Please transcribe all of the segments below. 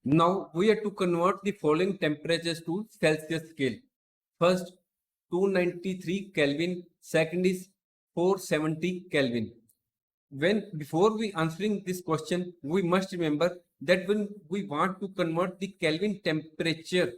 Now we have to convert the following temperatures to Celsius scale. First 293 Kelvin, second is 470 Kelvin. Before we answering this question, we must remember that when we want to convert the Kelvin temperature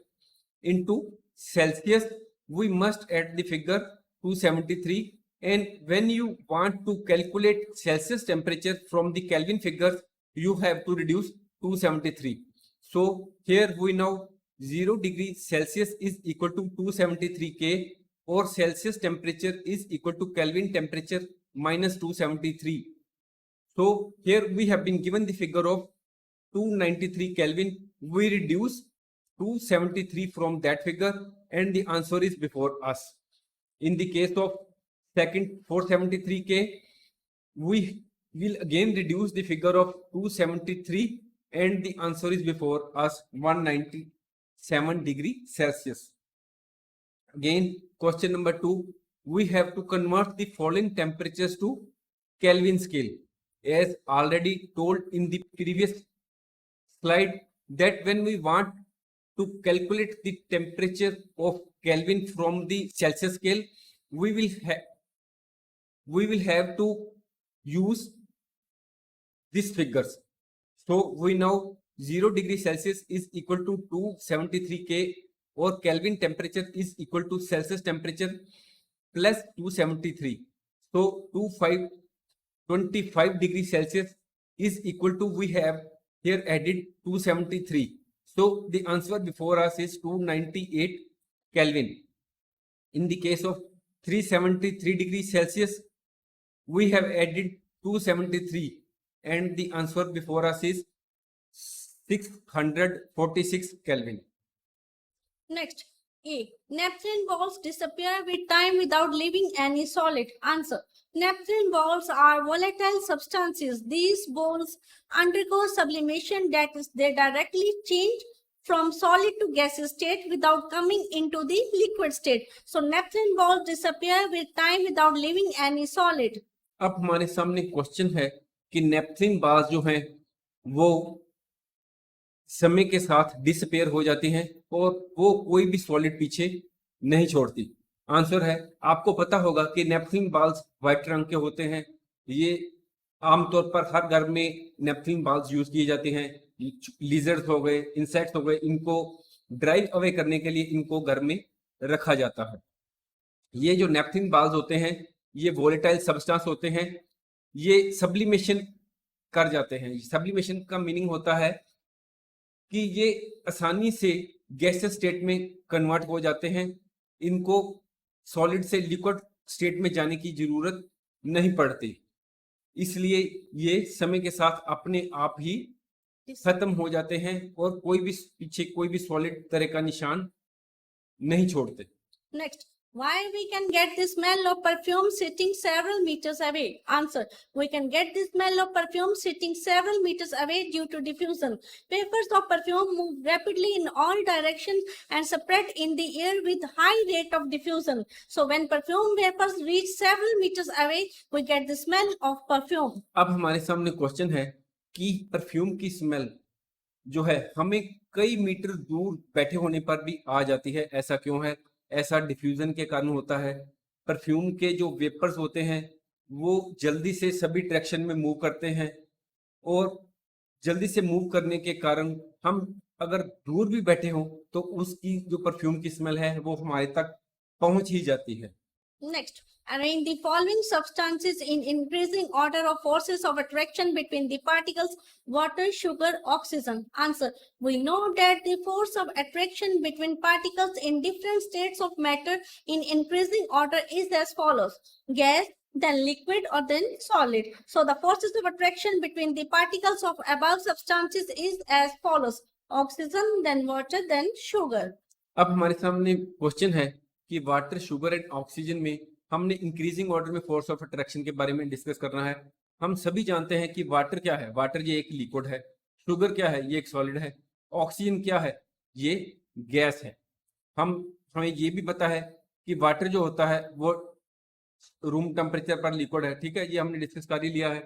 into Celsius, we must add the figure 273, and when you want to calculate Celsius temperature from the Kelvin figures, you have to reduce 273. So here we know 0 degree Celsius is equal to 273 K, or Celsius temperature is equal to Kelvin temperature minus 273. So here we have been given the figure of 293 Kelvin. We reduce 273 from that figure and the answer is before us. In the case of second 473 K, we will again reduce the figure of 273 and the answer is before us 197 degree Celsius. Again, question number 2, we have to convert the following temperatures to Kelvin scale. As already told in the previous slide, that when we want to calculate the temperature of Kelvin from the Celsius scale, we will have to use these figures. So we know 0 degree Celsius is equal to 273 K, or Kelvin temperature is equal to Celsius temperature plus 273. So 25 degree Celsius is equal to, we have here added 273. So the answer before us is 298 Kelvin. In the case of 373 degrees Celsius, we have added 273 and the answer before us is 646 Kelvin. Next, A. Naphthalene balls disappear with time without leaving any solid. Answer. Naphthalene balls are volatile substances. These balls undergo sublimation, that is, they directly change from solid to gaseous state without coming into the liquid state. So naphthalene balls disappear with time without leaving any solid. अब हमारे सामने question है कि नेपथलीन बाल्स जो हैं वो समय के साथ डिसअपेयर हो जाती हैं और वो कोई भी सॉलिड पीछे नहीं छोड़ती। आंसर है, आपको पता होगा कि नेपथलीन बाल्स व्हाइट रंग के होते हैं। ये आमतौर पर हर घर में नेपथलीन बाल्स यूज किए जाते हैं। लिजर्ड्स हो गए, इंसेक्ट्स हो गए, इनको ड्राइव अवे करने के लिए इनको घर में रखा जाता है। ये जो नेपथलीन बाल्स होते हैं ये वोलेटाइल सब्सटेंस होते हैं, ये सब्लिमेशन कर जाते हैं। सब्लिमेशन का मीनिंग होता है कि ये आसानी से गैसियस स्टेट में कन्वर्ट हो जाते हैं। इनको सॉलिड से लिक्विड स्टेट में जाने की जरूरत नहीं पड़ती, इसलिए ये समय के साथ अपने आप ही खत्म हो जाते हैं और कोई भी पीछे कोई भी सॉलिड तरह का निशान नहीं छोड़ते। Next, why we can get the smell of perfume sitting several meters away? Answer. We can get the smell of perfume sitting several meters away due to diffusion. Vapors of perfume move rapidly in all directions and spread in the air with high rate of diffusion. So when perfume vapors reach several meters away, we get the smell of perfume. अब हमारे सामने question है कि perfume की smell जो है हमें कई मीटर दूर बैठे होने पर भी आ जाती है। ऐसा क्यों है? ऐसा डिफ्यूजन के कारण होता है। परफ्यूम के जो वेपर्स होते हैं वो जल्दी से सभी डायरेक्शन में मूव करते हैं और जल्दी से मूव करने के कारण हम अगर दूर भी बैठे हों तो उसकी जो परफ्यूम की स्मेल है वो हमारे तक पहुंच ही जाती है। Next, arrange the following substances in increasing order of forces of attraction between the particles: water, sugar, oxygen. Answer. We know that the force of attraction between particles in different states of matter in increasing order is as follows: gas, then liquid, or then solid. So the forces of attraction between the particles of above substances is as follows: oxygen, then water, then sugar. अब हमारे सामने question है कि water, sugar and oxygen में हमने increasing order में force of attraction के बारे में डिस्कस करना है। हम सभी जानते हैं कि वाटर क्या है, वाटर ये एक लिक्विड है। शुगर क्या है, ये एक सॉलिड है। ऑक्सीजन क्या है, ये गैस है। हमें ये भी पता है कि वाटर जो होता है वो रूम टेम्परेचर पर लिक्विड है, ठीक है, ये हमने डिस्कस कर ही लिया है।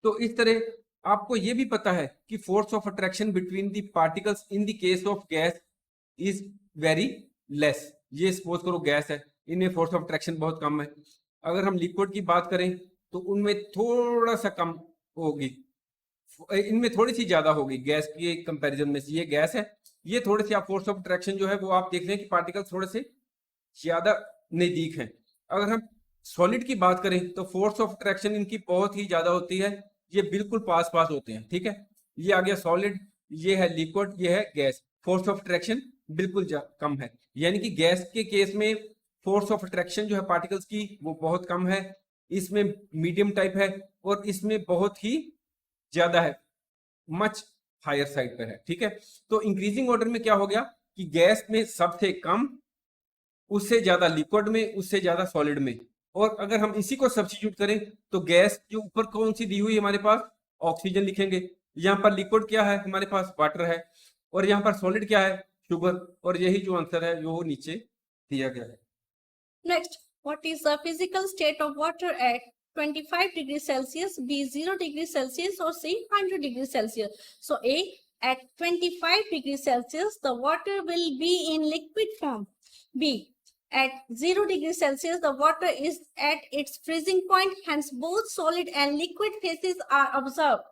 तो इस तरह आपको ये भी पता है कि force of attraction between the particles in the case of gas is very less. ये सपोज करो गैस है, इनमें फोर्स ऑफ अट्रैक्शन बहुत कम है। अगर हम लिक्विड की बात करें तो उनमें थोड़ा सा कम होगी, इनमें थोड़ी सी ज्यादा होगी गैस के कंपैरिजन में। ये गैस है, ये थोड़े से आप फोर्स ऑफ अट्रैक्शन जो है वो आप देख रहे हैं कि पार्टिकल थोड़े से ज्यादा नजदीक हैं। अगर हम सॉलिड की बात करें तो फोर्स ऑफ अट्रैक्शन इनकी बहुत ही ज्यादा होती है, ये बिल्कुल पास पास होते हैं। ठीक है, ये आ गया सॉलिड, ये है लिक्विड, ये है गैस। फोर्स ऑफ अट्रैक्शन बिल्कुल कम है, यानी कि गैस के केस में फोर्स ऑफ अट्रैक्शन जो है पार्टिकल्स की वो बहुत कम है, इसमें मीडियम टाइप है, और इसमें बहुत ही ज्यादा है, मच हायर साइड पर है। ठीक है, तो इंक्रीजिंग ऑर्डर में क्या हो गया कि गैस में सबसे कम, उससे ज्यादा लिक्विड में, उससे ज्यादा सॉलिड में। और अगर हम इसी को सब्स्टिट्यूट करें तो गैस जो ऊपर कौन सी दी हुई है हमारे पास, ऑक्सीजन लिखेंगे। यहाँ पर लिक्विड क्या है हमारे पास, वाटर है, और यहाँ पर सॉलिड क्या है, शुगर। और यही जो आंसर है वो नीचे दिया गया है। Next, what is the physical state of water at 25 degrees Celsius, B 0 degrees Celsius, or C 100 degrees Celsius? So A, at 25 degrees Celsius, the water will be in liquid form. B, at 0 degrees Celsius, the water is at its freezing point, hence both solid and liquid phases are observed.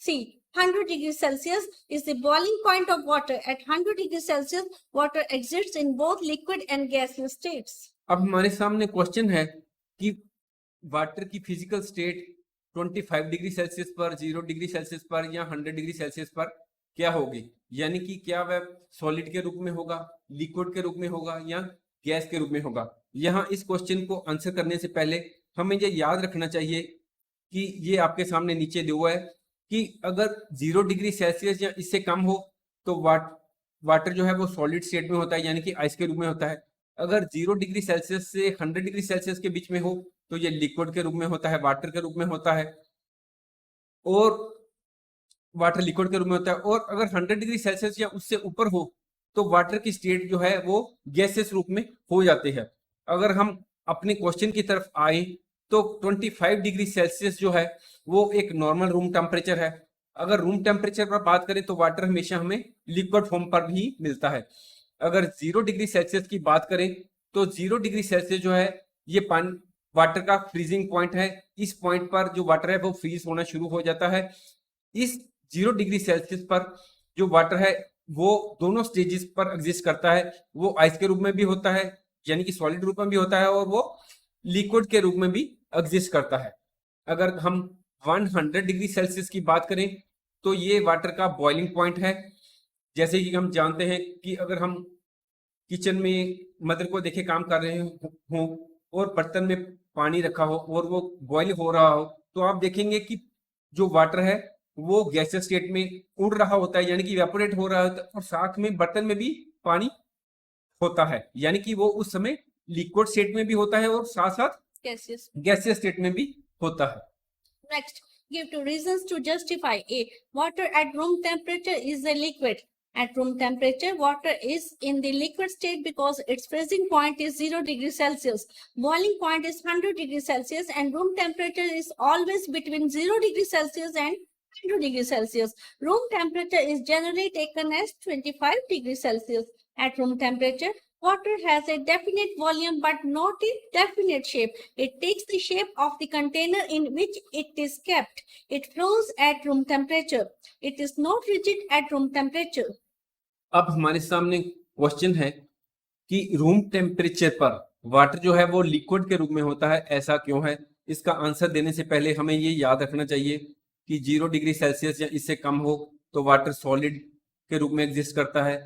C, 100 degrees Celsius is the boiling point of water. At 100 degrees Celsius, water exists in both liquid and gaseous states. अब हमारे सामने question है कि water की physical state 25 degree Celsius पर, 0 degree Celsius पर या 100 degree Celsius पर क्या होगी, यानी कि क्या वह सॉलिड के रूप में होगा, लिक्विड के रूप में होगा या गैस के रूप में होगा। यहाँ इस क्वेश्चन को आंसर करने से पहले हमें ये याद रखना चाहिए कि ये आपके सामने नीचे दिया हुआ है कि अगर 0 डिग्री सेल्सियस या इससे कम हो तो वाटर जो है वो सॉलिड स्टेट में होता है, यानी कि आइस के रूप में होता है। अगर 0 डिग्री सेल्सियस से 100 डिग्री सेल्सियस के बीच में हो तो ये लिक्विड के रूप में होता है, वाटर के रूप में होता है, और वाटर लिक्विड के रूप में होता है। और अगर 100 डिग्री सेल्सियस या उससे ऊपर हो तो वाटर की स्टेट जो है वो गैसेस रूप में हो जाती है। अगर हम अपने क्वेश्चन की तरफ आए तो 25 डिग्री सेल्सियस जो है वो एक नॉर्मल रूम टेम्परेचर है। अगर रूम टेम्परेचर पर बात करें तो वाटर हमेशा हमें लिक्विड फॉर्म पर भी मिलता है। अगर 0 डिग्री सेल्सियस की बात करें तो 0 डिग्री सेल्सियस जो है ये पानी वाटर का फ्रीजिंग पॉइंट है। इस पॉइंट पर जो वाटर है वो फ्रीज होना शुरू हो जाता है। इस 0 डिग्री सेल्सियस पर जो वाटर है वो दोनों स्टेजेस पर एग्जिस्ट करता है। वो आइस के रूप में भी होता है, यानी कि सॉलिड रूप में भी होता है, और वो लिक्विड के रूप में भी एग्जिस्ट करता है। अगर हम 100 डिग्री सेल्सियस की बात करें तो ये वाटर का बॉइलिंग पॉइंट है। जैसे कि हम जानते हैं कि अगर हम किचन में मदर को देखे काम कर रहे हो और बर्तन में पानी रखा हो और वो बॉईल हो रहा हो तो आप देखेंगे कि जो वाटर है वो गैसियस स्टेट में उड़ रहा होता है, यानी कि इवेपोरेट हो रहा होता है, और साथ में बर्तन में भी पानी होता है, यानी कि वो उस समय लिक्विड स्टेट में भी होता है और साथ साथ गैसियस स्टेट में भी होता है। Next, give two reasons to justify. A, water at room temperature is a liquid. At room temperature, water is in the liquid state because its freezing point is 0 degrees Celsius. Boiling point is 100 degrees Celsius, and room temperature is always between 0 degrees Celsius and 100 degrees Celsius. Room temperature is generally taken as 25 degrees Celsius. At room temperature, water has a definite volume but not a definite shape. It takes the shape of the container in which it is kept. It flows at room temperature. It is not rigid at room temperature. अब हमारे सामने question है कि room temperature पर water जो है वो liquid के रूप में होता है, ऐसा क्यों है। इसका आंसर देने से पहले हमें ये याद रखना चाहिए कि 0 डिग्री सेल्सियस या इससे कम हो तो वाटर सॉलिड के रूप में एग्जिस्ट करता है।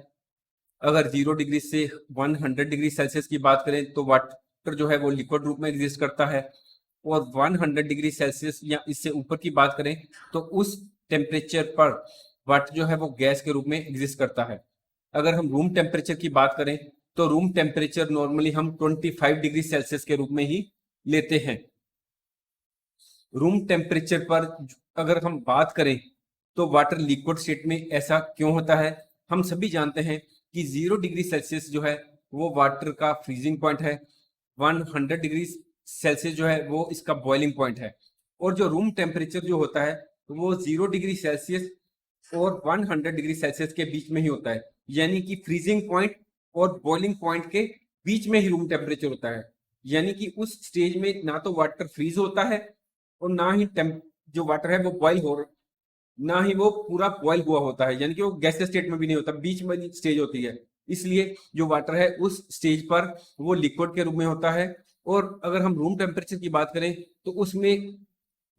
अगर 0 डिग्री से 100 डिग्री सेल्सियस की बात करें तो वाटर जो है वो लिक्विड रूप में एग्जिस्ट करता है, और 100 डिग्री सेल्सियस या इससे ऊपर की बात करें तो उस टेम्परेचर पर वाटर जो है वो गैस के रूप में एग्जिस्ट करता है। अगर हम रूम टेम्परेचर की बात करें तो रूम टेम्परेचर नॉर्मली हम 25 डिग्री सेल्सियस के रूप में ही लेते हैं। रूम टेम्परेचर पर अगर हम बात करें तो वाटर लिक्विड स्टेट में ऐसा क्यों होता है। हम सभी जानते हैं कि 0 डिग्री सेल्सियस जो है वो वाटर का फ्रीजिंग पॉइंट है, 100 डिग्री सेल्सियस जो है वो इसका बॉइलिंग पॉइंट है, और जो रूम टेम्परेचर जो होता है तो वो 0 डिग्री सेल्सियस और 100 डिग्री सेल्सियस के बीच में ही होता है, यानी कि फ्रीजिंग पॉइंट और बॉइलिंग पॉइंट के बीच में ही रूम टेम्परेचर होता है। यानी कि उस स्टेज में ना तो वाटर फ्रीज होता है और ना ही जो वाटर है वो बॉयल हो, ना ही वो पूरा बॉयल हुआ होता है, यानी कि वो गैसियस स्टेट में भी नहीं होता, बीच में स्टेज होती है। इसलिए जो वाटर है उस स्टेज पर वो लिक्विड के रूप में होता है। और अगर हम रूम टेम्परेचर की बात करें तो उसमें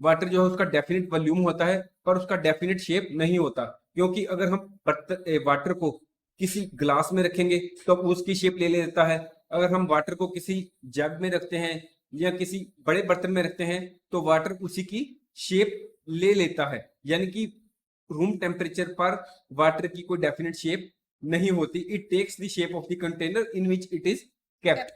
वाटर जो है उसका डेफिनेट वॉल्यूम होता है, पर उसका डेफिनेट शेप नहीं होता, क्योंकि अगर हम वाटर को किसी ग्लास में रखेंगे तो उसकी शेप ले लेता है। अगर हम वाटर को किसी जग में रखते हैं या किसी बड़े बर्तन में रखते हैं तो वाटर उसी की शेप ले लेता है, यानी कि रूम टेम्परेचर पर वाटर की कोई डेफिनेट शेप नहीं होती। It takes the shape of the container in which it is kept.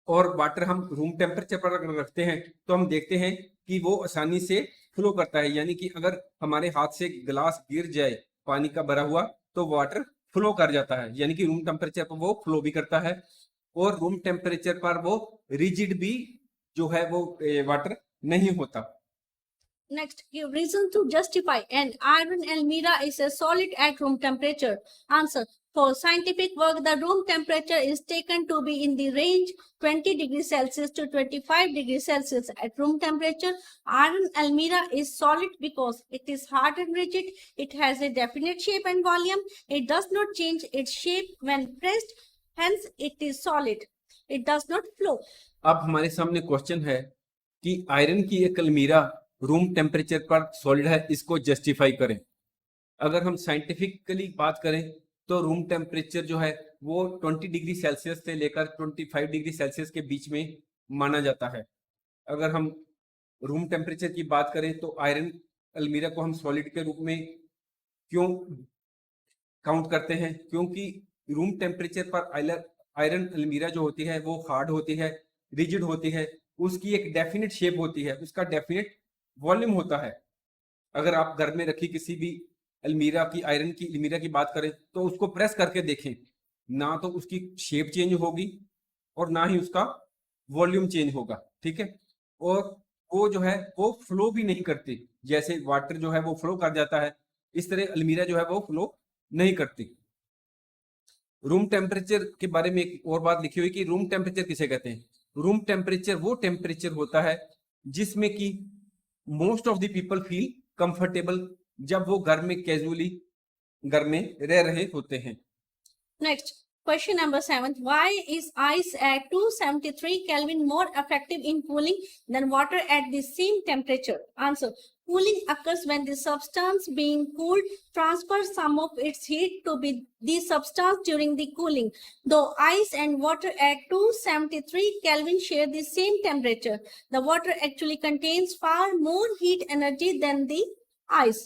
और वाटर हम रूम टेम्परेचर पर अगर रखते हैं तो हम देखते हैं कि वो आसानी से फ्लो करता है, यानी कि अगर हमारे हाथ से गिलास गिर जाए पानी का भरा हुआ तो वाटर फ्लो कर जाता है, यानी कि रूम टेम्परेचर पर वो फ्लो भी करता है। और रूम टेम्परेचर पर वो रिजिड भी जो है वो वाटर नहीं होता। Next, give reason to justify an iron almirah is a solid at room temperature. Answer. For scientific work, the room temperature is taken to be in the range 20 degrees Celsius to 25 degrees Celsius. At room temperature, iron almirah is solid because it is hard and rigid. It has a definite shape and volume. It does not change its shape when pressed. Hence, it is solid. It does not flow. अब हमारे सामने question है कि iron की एक अलमीरा room temperature पर solid है, इसको जस्टिफाई करें। अगर हम साइंटिफिकली बात करें तो रूम टेम्परेचर जो है वो 20 डिग्री सेल्सियस से लेकर 25 डिग्री सेल्सियस के बीच में माना जाता है। अगर हम रूम टेम्परेचर की बात करें तो आयरन अलमीरा को हम सॉलिड के रूप में क्यों काउंट करते हैं, क्योंकि रूम टेम्परेचर पर आयरन अलमीरा जो होती है वो हार्ड होती है, रिजिड होती है, उसकी एक डेफिनेट शेप होती है, उसका डेफिनेट वॉल्यूम होता है। अगर आप घर में रखी किसी भी अलमीरा की, आयरन की अलमीरा की बात करें तो उसको प्रेस करके देखें, ना तो उसकी शेप चेंज होगी और ना ही उसका वॉल्यूम चेंज होगा, ठीक है। और वो जो है वो फ्लो भी नहीं करती, जैसे वाटर जो है वो फ्लो कर जाता है, इस तरह अलमीरा जो है वो फ्लो नहीं करती। रूम टेम्परेचर के बारे में एक और बात लिखी हुई कि रूम टेम्परेचर किसे कहते हैं। रूम टेम्परेचर वो टेम्परेचर होता है जिसमें कि most of the people feel comfortable, जब वो घर में कैजुअली घर में रह रहे होते हैं। Next, question number 7. Why is ice at 273 Kelvin more effective in cooling than water at the same temperature? Answer. Cooling occurs when the substance being cooled transfers some of its heat to the substance during the cooling. Though ice and water at 273 Kelvin share the same temperature, the water actually contains far more heat energy than the ice.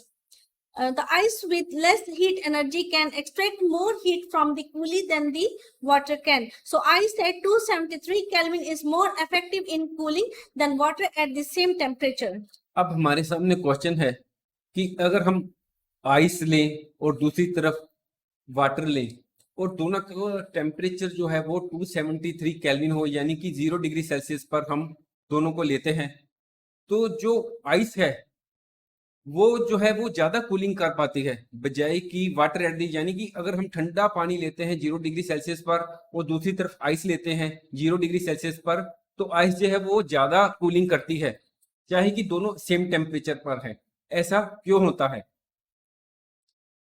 The ice with less heat energy can extract more heat from the coolie than the water can. So ice at 273 Kelvin is more effective in cooling than water at the same temperature. अब हमारे सामने question है कि अगर हम ice लें और दूसरी तरफ वाटर लें और दोनों का टेम्परेचर जो है वो 273 केल्विन हो, यानी कि 0 डिग्री सेल्सियस पर हम दोनों को लेते हैं, तो जो आइस है वो जो है वो ज्यादा कूलिंग कर पाती है बजाय कि वाटर एट दी, यानी कि अगर हम ठंडा पानी लेते हैं 0 डिग्री सेल्सियस पर और दूसरी तरफ आइस लेते हैं 0 डिग्री सेल्सियस पर, तो आइस जो है वो ज्यादा कूलिंग करती है, चाहे कि दोनों सेम टेम्परेचर पर है। ऐसा क्यों होता है?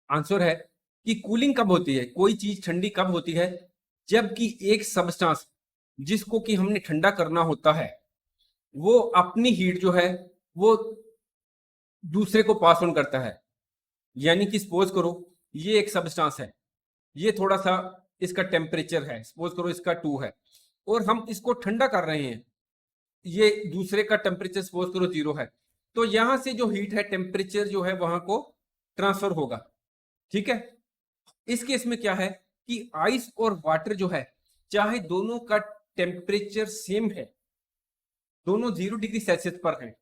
आंसर है कि कूलिंग कब होती है, कोई चीज ठंडी कब होती है, जबकि एक सब्सटेंस जिसको कि हमने ठंडा करना होता है वो अपनी हीट जो है वो दूसरे को पास ऑन करता है। यानी कि सपोज करो ये एक सब्सटेंस है, ये थोड़ा सा इसका टेम्परेचर है, सपोज करो इसका 2 है और हम इसको ठंडा कर रहे हैं, ये दूसरे का टेम्परेचर सपोज करो 0 है, तो यहां से जो हीट है टेम्परेचर जो है वहां को ट्रांसफर होगा, ठीक है। इस केस में क्या है कि आइस और वाटर जो है चाहे दोनों का टेम्परेचर सेम है, दोनों 0 डिग्री सेल्सियस पर है,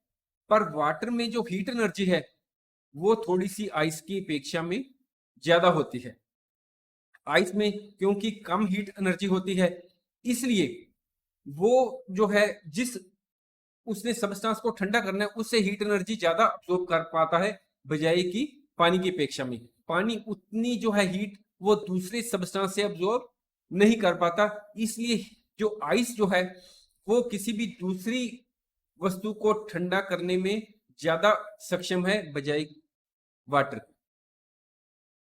पर वाटर में जो हीट एनर्जी है वो थोड़ी सी आइस की अपेक्षा में ज्यादा होती है। आइस में क्योंकि कम हीट एनर्जी होती है, इसलिए वो जो है जिस उसने सब्सटेंस को ठंडा करना है, उससे हीट एनर्जी ज्यादा अब्सॉर्ब कर पाता है बजाय कि पानी की अपेक्षा में। पानी उतनी जो है हीट वो दूसरे सब्सटेंस से अब्सॉर्ब नहीं कर पाता, इसलिए जो आइस जो है वो किसी भी दूसरी वस्तु को ठंडा करने में ज्यादा सक्षम है बजाय water.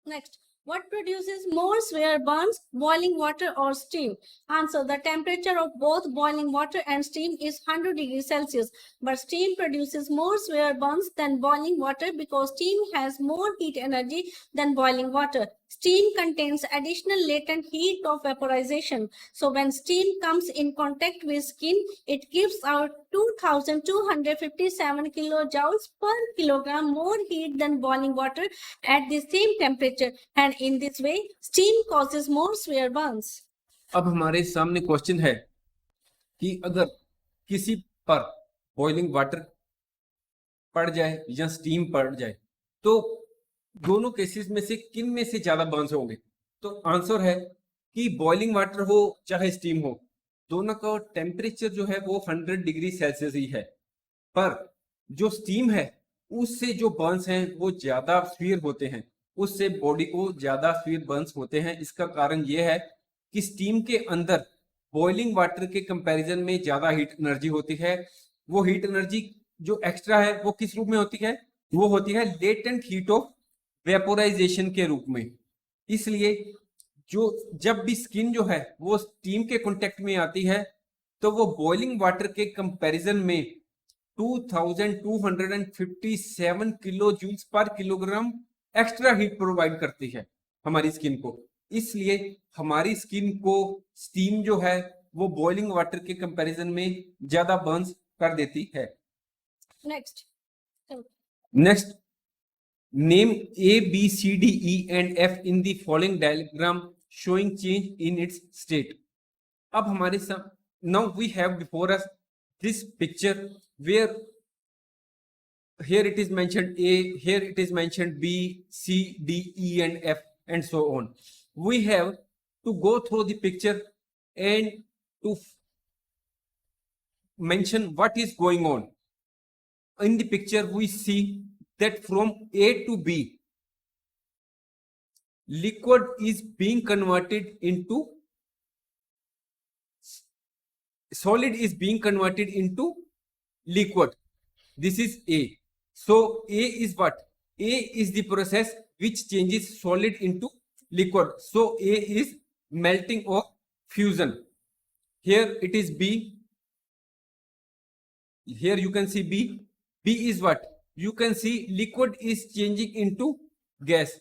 Next, what produces more severe burns, boiling water or steam? Answer, the temperature of both boiling water and steam is 100 degrees Celsius, but steam produces more severe burns than boiling water because steam has more heat energy than boiling water. Steam contains additional latent heat of vaporization. So when steam comes in contact with skin, it gives out 2257 kilojoules per kilogram more heat than boiling water at the same temperature, and in this way steam causes more severe burns. अब हमारे सामने question है कि अगर किसी पर boiling water पड़ जाए या स्टीम पड़ जाए तो दोनों केसेस में से किन में से ज्यादा बर्न्स होंगे? तो आंसर है कि बॉइलिंग वाटर हो चाहे स्टीम हो, दोनों का टेम्परेचर जो है वो 100 डिग्री सेल्सियस ही है, पर जो स्टीम है उससे जो बर्न्स हैं वो ज्यादा स्फीयर होते हैं, उससे बॉडी को ज्यादा स्फीयर बर्न्स होते हैं। इसका कारण ये है कि स्टीम के अंदर बॉइलिंग वाटर के कंपैरिजन में ज्यादा हीट एनर्जी होती है। वो हीट एनर्जी जो एक्स्ट्रा है वो किस रूप में होती है? वो होती है लेटेंट हीट ऑफ वेपोराइजेशन के रूप में। इसलिए जो जब भी स्किन जो है वो स्टीम के कांटेक्ट में आती है तो वो बॉइलिंग वाटर के कंपैरिजन में 2257 किलो जूल्स पर किलोग्राम एक्स्ट्रा हीट प्रोवाइड करती है हमारी स्किन को। इसलिए हमारी स्किन को स्टीम जो है वो बॉइलिंग वाटर के कंपैरिजन में ज्यादा बर्न्स कर देती है। Next, name A, B, C, D, E and F in the following diagram showing change in its state. अब हमारे साथ now we have before us this picture where here it is mentioned A, here it is mentioned B, C, D, E and F and so on. We have to go through the picture and to mention what is going on. In the picture we see that from A to B, liquid is being converted into solid is being converted into liquid. This is A. So A is what? A is the process which changes solid into liquid. So A is melting or fusion. Here it is B. Here you can see B. B is what? You can see liquid is changing into gas.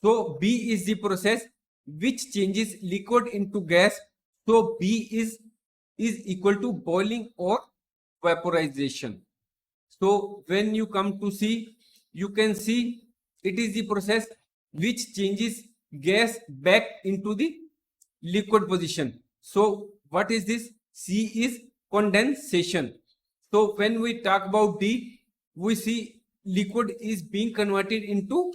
So B is the process which changes liquid into gas. So B is equal to boiling or vaporization. So when you come to C, you can see it is the process which changes gas back into the liquid position. So what is this? C is condensation. So when we talk about D, we see liquid is being converted into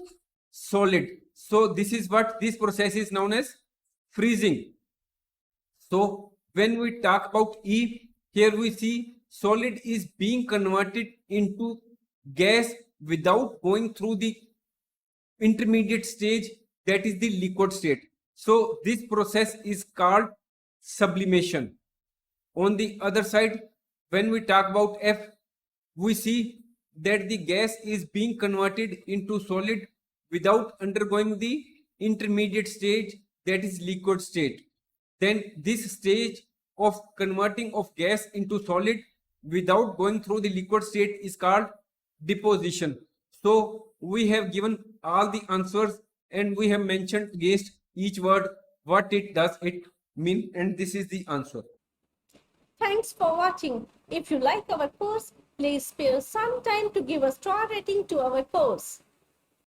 solid. So this is what this process is known as freezing. So when we talk about E, here we see solid is being converted into gas without going through the intermediate stage, that is the liquid state. So this process is called sublimation. On the other side, when we talk about F, we see that the gas is being converted into solid without undergoing the intermediate stage, that is liquid state. Then this stage of converting of gas into solid without going through the liquid state is called deposition. So we have given all the answers and we have mentioned against each word what it does it mean, and this is the answer. Thanks for watching. If you like our course, please spare some time to give a star rating to our course.